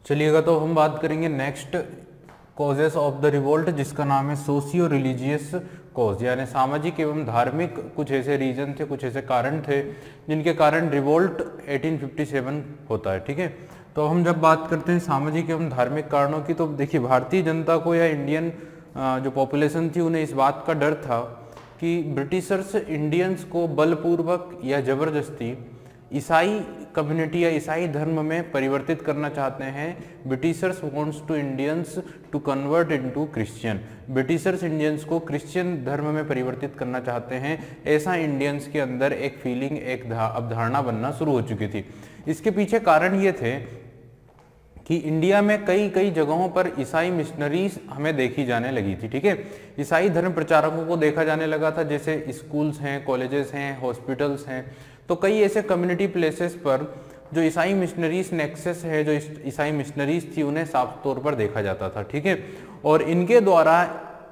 चलिएगा, तो हम बात करेंगे next causes of the revolt, जिसका नाम है सोशियो रिलीजियस कॉज, यानी सामाजिक एवं धार्मिक कुछ ऐसे रीजन थे, कुछ ऐसे कारण थे जिनके कारण रिवोल्ट 1857 होता है। ठीक है, तो हम जब बात करते हैं सामाजिक एवं धार्मिक कारणों की, तो देखिए भारतीय जनता को या इंडियन जो पॉपुलेशन थी उन्हें इस बात का डर था कि ब्रिटिशर्स इंडियंस को बलपूर्वक या जबरदस्ती ईसाई कम्युनिटी या ईसाई धर्म में परिवर्तित करना चाहते हैं। Britishers wants to Indians to convert into Christian, Britishers Indians को क्रिश्चियन धर्म में परिवर्तित करना चाहते हैं, ऐसा इंडियंस के अंदर एक फीलिंग, एक अवधारणा बनना शुरू हो चुकी थी। इसके पीछे कारण ये थे कि इंडिया में कई कई जगहों पर ईसाई मिशनरीज हमें देखी जाने लगी थी। ठीक है, ईसाई धर्म प्रचारकों को देखा जाने लगा था, जैसे स्कूल्स हैं, कॉलेजेस हैं, हॉस्पिटल्स हैं। तो कई ऐसे कम्युनिटी प्लेसेस पर जो ईसाई मिशनरीज नेक्सस है, जो ईसाई मिशनरीज थी, उन्हें साफ तौर पर देखा जाता था। ठीक है, और इनके द्वारा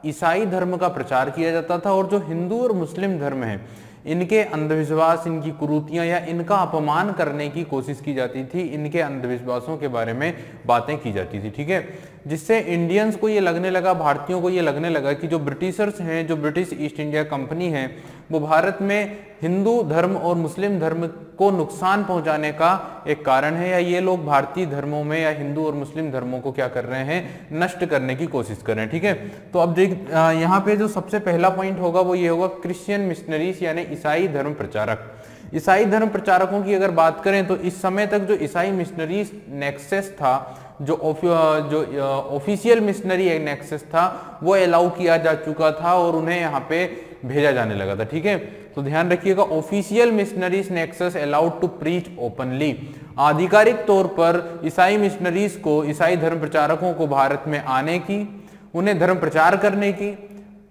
ईसाई धर्म का प्रचार किया जाता था, और जो हिंदू और मुस्लिम धर्म है इनके अंधविश्वास, इनकी कुरीतियां या इनका अपमान करने की कोशिश की जाती थी, इनके अंधविश्वासों के बारे में बातें की जाती थी। ठीक है, जिससे इंडियंस को ये लगने लगा, भारतीयों को ये लगने लगा कि जो ब्रिटिशर्स हैं, जो ब्रिटिश ईस्ट इंडिया कंपनी है, वो भारत में हिंदू धर्म और मुस्लिम धर्म को नुकसान पहुंचाने का एक कारण है, या ये लोग भारतीय धर्मों में या हिंदू और मुस्लिम धर्मों को क्या कर रहे हैं, नष्ट करने की कोशिश कर रहे हैं। ठीक है, तो अब देख यहाँ पे जो सबसे पहला पॉइंट होगा वो ये होगा क्रिश्चियन मिशनरीज, यानी ईसाई धर्म प्रचारक। ईसाई धर्म प्रचारकों की अगर बात करें तो इस समय तक जो ईसाई मिशनरीज नेक्सस था, जो ऑफिशियल मिशनरी नेक्सस था, वो अलाउ किया जा चुका था और उन्हें यहाँ पे भेजा जाने लगा था। ठीक है, तो ध्यान रखिएगा, official missionaries nexus allowed to preach openly, आधिकारिक तौर पर ईसाई मिशनरीज को, ईसाई धर्म प्रचारकों को भारत में आने की, उन्हें धर्म प्रचार करने की,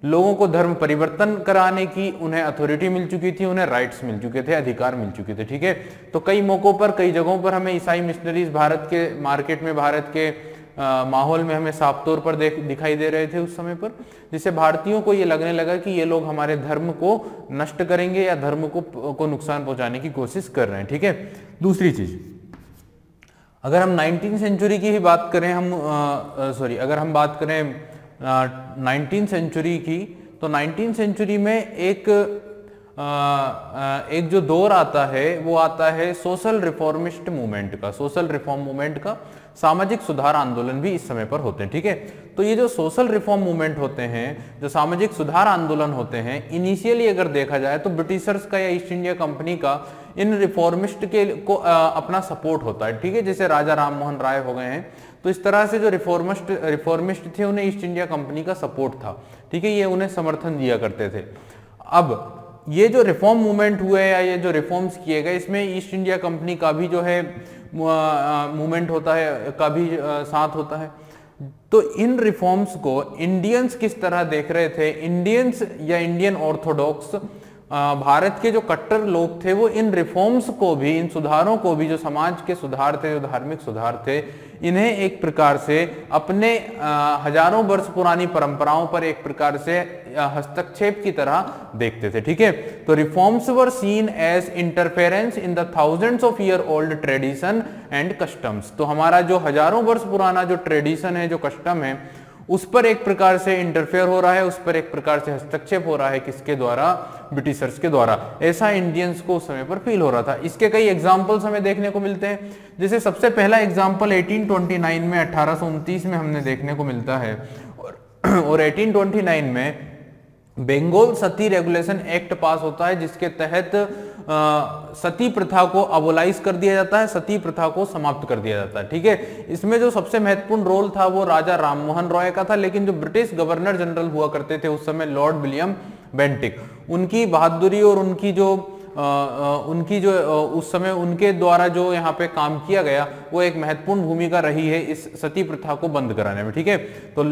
लोगों को धर्म परिवर्तन कराने की उन्हें अथॉरिटी मिल चुकी थी, उन्हें राइट्स मिल चुके थे, अधिकार मिल चुके थे। ठीक है, तो कई मौकों पर, कई जगहों पर हमें ईसाई मिशनरीज भारत के मार्केट में, भारत के माहौल में हमें साफ तौर पर दिखाई दे रहे थे उस समय पर, जिससे भारतीयों को ये लगने लगा कि ये लोग हमारे धर्म को नष्ट करेंगे या धर्म को नुकसान पहुंचाने की कोशिश कर रहे हैं। ठीक है, दूसरी चीज, अगर हम 19वीं सेंचुरी की ही बात करें, अगर हम बात करें 19वीं सेंचुरी की, तो 19वीं सेंचुरी में एक जो दौर आता है वो आता है सोशल रिफॉर्मिस्ट मूवमेंट का, सोशल रिफॉर्म मूवमेंट का, सामाजिक सुधार आंदोलन भी इस समय पर होते हैं। ठीक है, तो ये जो सोशल रिफॉर्म मूवमेंट होते हैं, जो सामाजिक सुधार आंदोलन होते हैं, इनिशियली अगर देखा जाए तो ब्रिटिशर्स का या ईस्ट इंडिया कंपनी का इन रिफॉर्मिस्ट के को अपना सपोर्ट होता है। ठीक है, जैसे राजा राम मोहन राय हो गए हैं, तो इस तरह से जो रिफॉर्मिस्ट थे उन्हें ईस्ट इंडिया कंपनी का सपोर्ट था। ठीक है, ये उन्हें समर्थन दिया करते थे। अब ये जो रिफॉर्म मूवमेंट हुए या ये जो रिफॉर्म्स किए गए, इसमें ईस्ट इंडिया कंपनी का भी जो है मूवमेंट होता है, का भी साथ होता है। तो इन रिफॉर्म्स को इंडियंस किस तरह देख रहे थे? इंडियंस या इंडियन ऑर्थोडॉक्स भारत के जो कट्टर लोग थे, वो इन रिफॉर्म्स को भी, इन सुधारों को भी, जो समाज के सुधार थे, जो धार्मिक सुधार थे, इन्हें एक प्रकार से अपने हजारों वर्ष पुरानी परंपराओं पर एक प्रकार से हस्तक्षेप की तरह देखते थे। ठीक है, तो reforms were seen as interference in the thousands of year old tradition and customs. तो हमारा जो हजारों वर्ष पुराना जो ट्रेडिशन है, जो कस्टम है, उस पर एक प्रकार से इंटरफेयर हो रहा है, उस पर एक प्रकार से हस्तक्षेप हो रहा है, किसके द्वारा? ब्रिटिशर्स के द्वारा। ऐसा इंडियंस को उस समय पर फील हो रहा था। इसके कई एग्जांपल्स हमें देखने को मिलते हैं। जैसे सबसे पहला एग्जांपल 1829 में, 1829 में हमने देखने को मिलता है, और 1829 में बंगाल सती रेगुलेशन एक्ट पास होता है, जिसके तहत सती प्रथा को अबोलाइज कर दिया जाता है, सती प्रथा को समाप्त कर दिया जाता है। ठीक है, इसमें जो सबसे महत्वपूर्ण रोल था वो राजा राममोहन रॉय का था, लेकिन जो ब्रिटिश गवर्नर जनरल हुआ करते थे उस समय, लॉर्ड विलियम बेंटिक, उनकी बहादुरी और उनकी जो उस समय उनके द्वारा जो यहाँ पे काम किया गया, वो एक महत्वपूर्ण भूमिका रही है इस सती प्रथा को बंद कराने में। ठीक है, तो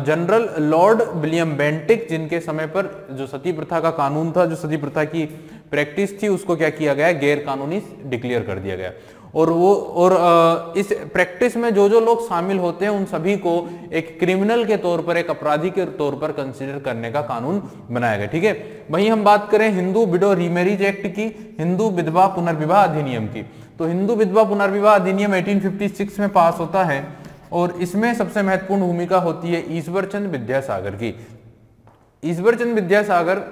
जनरल लॉर्ड विलियम बेंटिक, जिनके समय पर जो सती प्रथा का कानून था, जो सती प्रथा की प्रैक्टिस थी, उसको क्या किया गया? गैर कानूनी डिक्लेयर कर दिया गया। और इस प्रैक्टिस में जो जो लोग शामिल होते हैं, उन सभी को एक क्रिमिनल के तौर पर, एक अपराधी के तौर पर कंसीडर करने का कानून बनाया गया। ठीक है, वहीं हम बात करें हिंदू विडो रीमैरिज एक्ट की, हिंदू विधवा पुनर्विवाह अधिनियम की, तो हिंदू विधवा पुनर्विवाह अधिनियम 1856 में पास होता है, और इसमें सबसे महत्वपूर्ण भूमिका होती है ईश्वर चंद्र विद्यासागर की। ईश्वर चंद्र विद्यासागर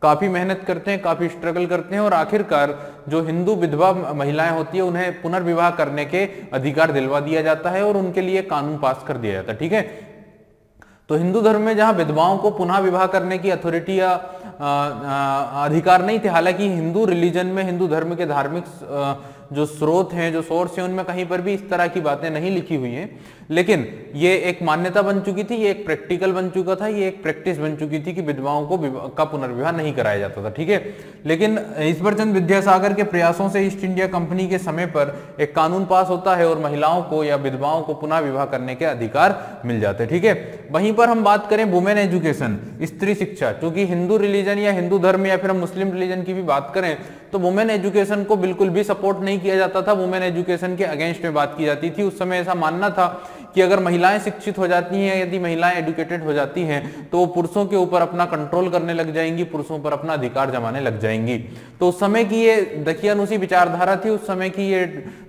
काफी मेहनत करते हैं, काफी स्ट्रगल करते हैं और आखिरकार जो हिंदू विधवा महिलाएं होती है उन्हें पुनर्विवाह करने के अधिकार दिलवा दिया जाता है और उनके लिए कानून पास कर दिया जाता है। ठीक है, तो हिंदू धर्म में जहां विधवाओं को पुनः विवाह करने की अथॉरिटी या अधिकार नहीं थे, हालांकि हिंदू रिलीजन में, हिंदू धर्म के धार्मिक जो स्रोत हैं, जो सोर्स हैं, उनमें कहीं पर भी इस तरह की बातें नहीं लिखी हुई हैं, लेकिन ये एक मान्यता बन चुकी थी, ये एक प्रैक्टिकल बन चुका था, ये एक प्रैक्टिस बन चुकी थी कि विधवाओं को का पुनर्विवाह नहीं कराया जाता था। ठीक है, लेकिन ईश्वर चंद्र विद्यासागर के प्रयासों से ईस्ट इंडिया कंपनी के समय पर एक कानून पास होता है और महिलाओं को या विधवाओं को पुनः विवाह करने के अधिकार मिल जाते हैं। ठीक है, वहीं पर हम बात करें वुमेन एजुकेशन, स्त्री शिक्षा, क्योंकि हिंदू रिलीजन या हिंदू धर्म या फिर हम मुस्लिम रिलीजन की भी बात करें तो वुमेन एजुकेशन को बिल्कुल भी सपोर्ट नहीं किया जाता था, वुमेन एजुकेशन के अगेंस्ट में बात की जाती थी। उस समय ऐसा मानना था कि अगर महिलाएं शिक्षित हो जाती हैं, यदि महिलाएं एजुकेटेड हो जाती हैं तो वो पुरुषों के ऊपर अपना कंट्रोल करने लग जाएंगी, पुरुषों पर अपना अधिकार जमाने लग जाएंगी। तो उस समय की ये दकियानुसी विचारधारा थी, उस समय की ये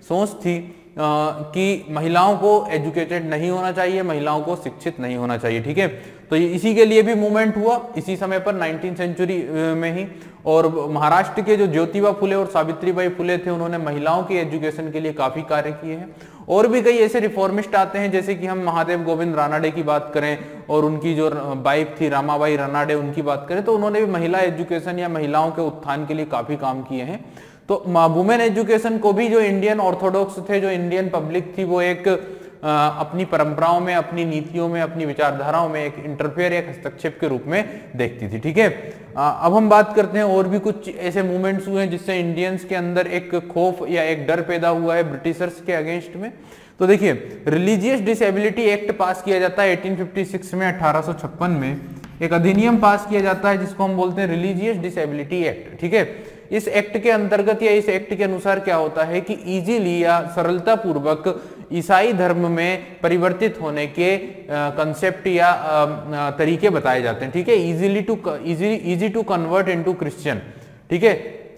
सोच थी कि महिलाओं को एजुकेटेड नहीं होना चाहिए, महिलाओं को शिक्षित नहीं होना चाहिए। ठीक है, तो इसी के लिए भी मूवमेंट हुआ इसी समय पर 19वीं सेंचुरी में ही। और महाराष्ट्र के जो ज्योतिबा फुले और सावित्रीबाई फुले थे, उन्होंने महिलाओं की एजुकेशन के लिए काफी कार्य किए हैं। और भी कई ऐसे रिफॉर्मिस्ट आते हैं, जैसे कि हम महादेव गोविंद रानाडे की बात करें और उनकी जो वाइफ थी रामाबाई रानाडे, उनकी बात करें तो उन्होंने भी महिला एजुकेशन या महिलाओं के उत्थान के लिए काफी काम किए हैं। तो वुमेन एजुकेशन को भी जो इंडियन ऑर्थोडॉक्स थे, जो इंडियन पब्लिक थी, वो एक अपनी परंपराओं में, अपनी नीतियों में, अपनी विचारधाराओं में एक इंटरफेयर, एक हस्तक्षेप के रूप में देखती थी। ठीक है, अब हम बात करते हैं और भी कुछ ऐसे मूवमेंट्स हुए हैं जिससे इंडियंस के अंदर एक खौफ या एक डर पैदा हुआ है ब्रिटिशर्स के अगेंस्ट में। तो देखिए, रिलीजियस डिसेबिलिटी एक्ट पास किया जाता है 1856 में, 1856 में एक अधिनियम पास किया जाता है जिसको हम बोलते हैं रिलीजियस डिसेबिलिटी एक्ट। ठीक है, इस एक्ट के अंतर्गत या इस एक्ट के अनुसार क्या होता है कि इजीली या सरलता पूर्वक ईसाई धर्म में परिवर्तित होने के कंसेप्ट या तरीके बताए जाते हैं। ठीक है, easy to convert into Christian. ठीक है,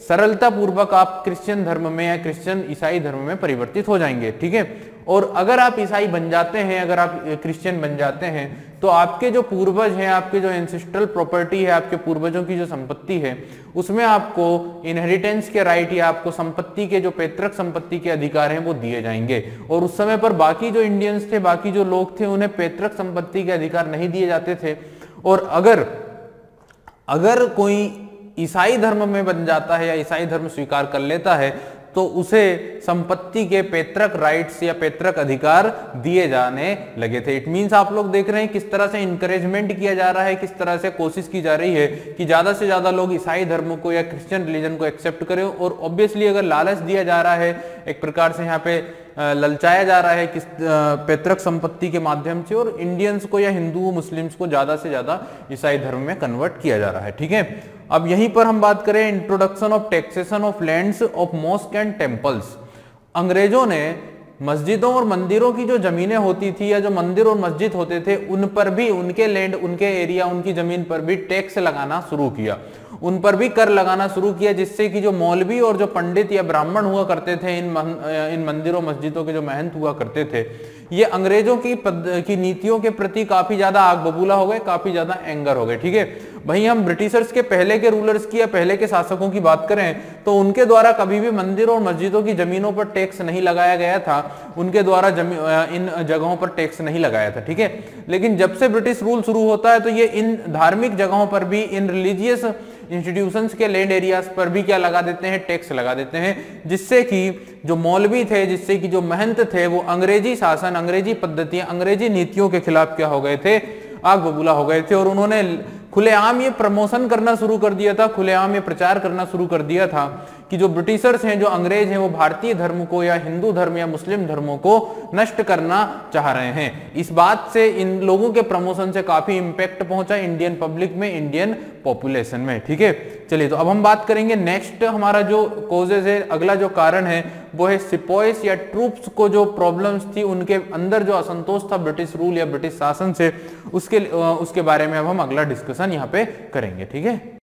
सरलता पूर्वक आप क्रिश्चियन धर्म में या क्रिश्चियन ईसाई धर्म में परिवर्तित हो जाएंगे। ठीक है, और अगर आप ईसाई बन जाते हैं, अगर आप क्रिश्चियन बन जाते हैं तो आपके जो पूर्वज हैं, आपके जो एंसेस्ट्रल प्रॉपर्टी है, आपके पूर्वजों की जो संपत्ति है, उसमें आपको इनहेरिटेंस के राइट या आपको संपत्ति के जो पैतृक संपत्ति के अधिकार हैं वो दिए जाएंगे। और उस समय पर बाकी जो इंडियंस थे, बाकी जो लोग थे, उन्हें पैतृक संपत्ति के अधिकार नहीं दिए जाते थे। और अगर कोई ईसाई धर्म में बन जाता है या ईसाई धर्म स्वीकार कर लेता है तो उसे संपत्ति के पैतृक राइट्स या पैतृक अधिकार दिए जाने लगे थे। इट मींस आप लोग देख रहे हैं किस तरह से इंकरेजमेंट किया जा रहा है, किस तरह से कोशिश की जा रही है कि ज्यादा से ज्यादा लोग ईसाई धर्म को या क्रिश्चियन रिलीजन को एक्सेप्ट करें। और ऑब्वियसली अगर लालच दिया जा रहा है, एक प्रकार से यहाँ पे ललचाया जा रहा है किस पैतृक संपत्ति के माध्यम से, और इंडियंस को या हिंदू मुस्लिम्स को ज्यादा से ज्यादा ईसाई धर्म में कन्वर्ट किया जा रहा है। ठीक है, अब यहीं पर हम बात करें introduction of taxation of lands of mosque and temples. अंग्रेजों ने मस्जिदों और मंदिरों की जो जमीनें होती थी या जो मंदिर और मस्जिद होते थे, उन पर भी, उनके लैंड, उनके एरिया, उनकी जमीन पर भी टैक्स लगाना शुरू किया, उन पर भी कर लगाना शुरू किया, जिससे कि जो मौलवी और जो पंडित या ब्राह्मण हुआ करते थे, इन मंदिरों मस्जिदों के जो महंत हुआ करते थे, ये अंग्रेजों की नीतियों के प्रति काफी ज्यादा आग बबूला हो गए, काफी ज्यादा एंगर हो गए। ठीक है, वहीं हम ब्रिटिशर्स के पहले के रूलर्स की या पहले के शासकों की बात करें तो उनके द्वारा कभी भी मंदिरों और मस्जिदों की जमीनों पर टैक्स नहीं लगाया गया था, उनके द्वारा इन जगहों पर टैक्स नहीं लगाया था। ठीक है, लेकिन जब से ब्रिटिश रूल शुरू होता है तो ये इन धार्मिक जगहों पर भी, इन रिलीजियस इंस्टीट्यूशंस के लैंड एरियाज पर भी क्या लगा देते हैं, टैक्स लगा देते हैं, जिससे कि जो मौलवी थे, जिससे कि जो महंत थे, वो अंग्रेजी शासन, अंग्रेजी पद्धतियां, अंग्रेजी नीतियों के खिलाफ क्या हो गए थे, आग बबूला हो गए थे। और उन्होंने खुलेआम ये प्रमोशन करना शुरू कर दिया था, खुलेआम ये प्रचार करना शुरू कर दिया था कि जो ब्रिटिशर्स हैं, जो अंग्रेज हैं, वो भारतीय धर्म को या हिंदू धर्म या मुस्लिम धर्मों को नष्ट करना चाह रहे हैं। इस बात से इन लोगों के प्रमोशन से काफी इंपैक्ट पहुंचा इंडियन पब्लिक में, इंडियन पॉपुलेशन में। ठीक है, चलिए तो अब हम बात करेंगे नेक्स्ट, हमारा जो कॉजेज है, अगला जो कारण है वो है सिपॉइस या ट्रूप्स को जो प्रॉब्लम्स थी, उनके अंदर जो असंतोष था ब्रिटिश रूल या ब्रिटिश शासन से, उसके बारे में अब हम अगला डिस्कशन यहाँ पे करेंगे। ठीक है।